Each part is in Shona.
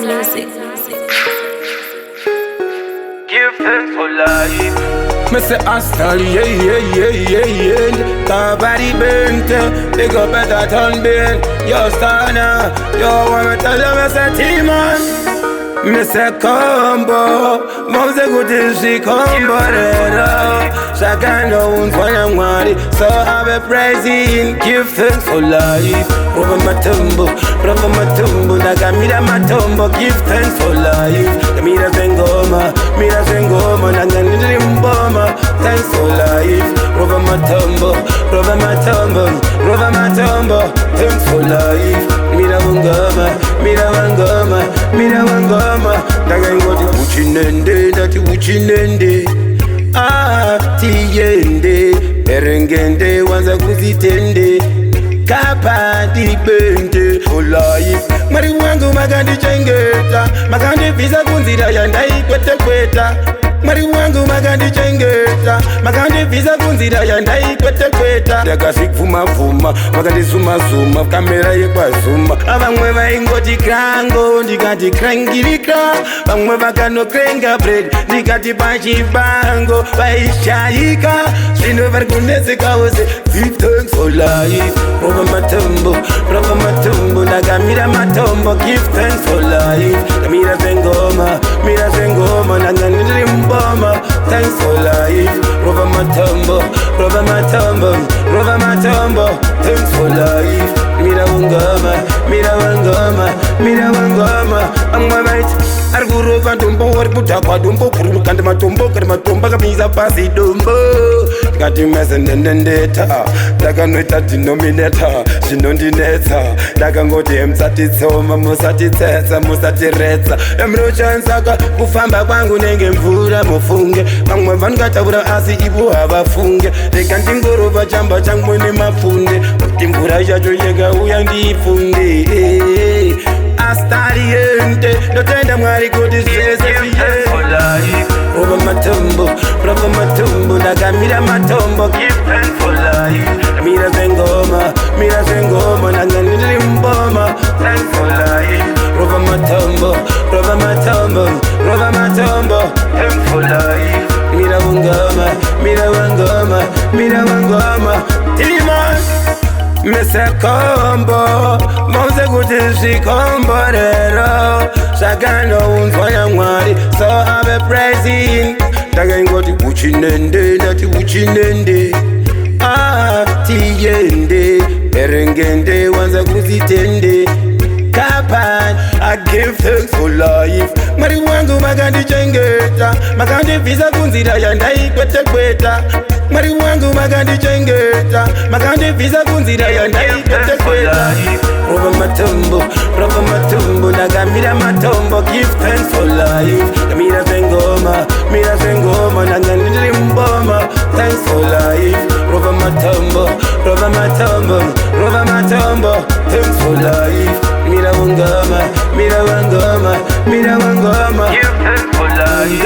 music. Give thanks for life. Me say hostile, yeah. Nobody burnt, they go better turn burn. Yo, Stunner, yo, wanna tell you, me say T-Man. Me say combo, mom say good till she combo rero. Chacun knows what I'm worried, so have a praising. Give thanks for life. Over my tumbo, nagamira matombo. Give thanks for life. Mira zengoma, nanganiri mboma. Thanks for life. Over my tumbo, thanks for life. Mira wangoma, daga ingoti uchinende, dati uchinende. Tiyende, berengende, wanza kuzitende. Kapati bende for life. Mari wangu magandi chengeta, magandi visa kunzira yandai kweta. Mari wangu magandi chengeta, magandi visa kunzira yandai kweta. Daga sikfuma, magandi zuma, kamera yekwa zuma. Abamwe vaingoti krango, ndikati krangirika. Bamwe vakano krenga bread, ndikati pachibango. Vaishayika, zvino vari kuneseka wose. Give thanks for life. Over matumbo, nagamira matombo. Give thanks for life. Mira zengoma, nanganiri mboma. Thanks for life. Over matumbo, thanks for life. Mira wangoma, I'm right. Argurova dumbo, warputakwa dumbo, kurukande matombo, karmatomba kamiza pasi dumbo. Kati mesendendeta, daga noita denominator, shinondineta, daga ngoti emsatitsoma, musatiretsa. Emrochansaka, kufamba kwangu nenge mvura mufunge. Vamwe vangatavura asi ivo havafunge. Rekandingorova chamba changu nemafunde, kuti mvura yacho yega uya ndifunde. Astariente, notenda mwari kuti zvese Thanks for life. Over matumbo, nagamira matombo. Give thanks for life. Mira zengoma, nanganiri mboma. Thanks for life. Over matumbo, Thanks for life. mira wangoma, T-Man. Me say combo, mom say good till she combo rero. Chacun knows what I'm worried, so have a praising. Daga ingoti uchinende, dati uchinende. Tiyende, berengende, wanza kuzitende. Kapan, I give thanks for life. Mari wangu magandi chengeta, magandi visa kunzira yandai kweta. Mari wangu magandi chengeta, magandi visa kunzira yandai kweta. Over matumbo, nagamira matombo. Give thanks for life. Mira zengoma, nanganiri mboma. Thanks for life. Over matumbo, thanks for life. Mira wangoma. Give thanks for life.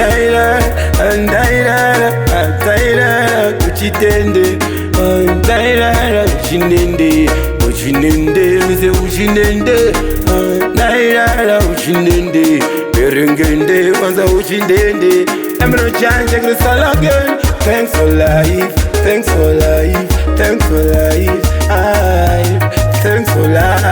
Andaira, kuchitende. Andaira, uchinende, mise uchinende. Andaira, uchinende, berengende, wanza uchinende. Emro chanje kristal again. Thanks for life. Thanks for life.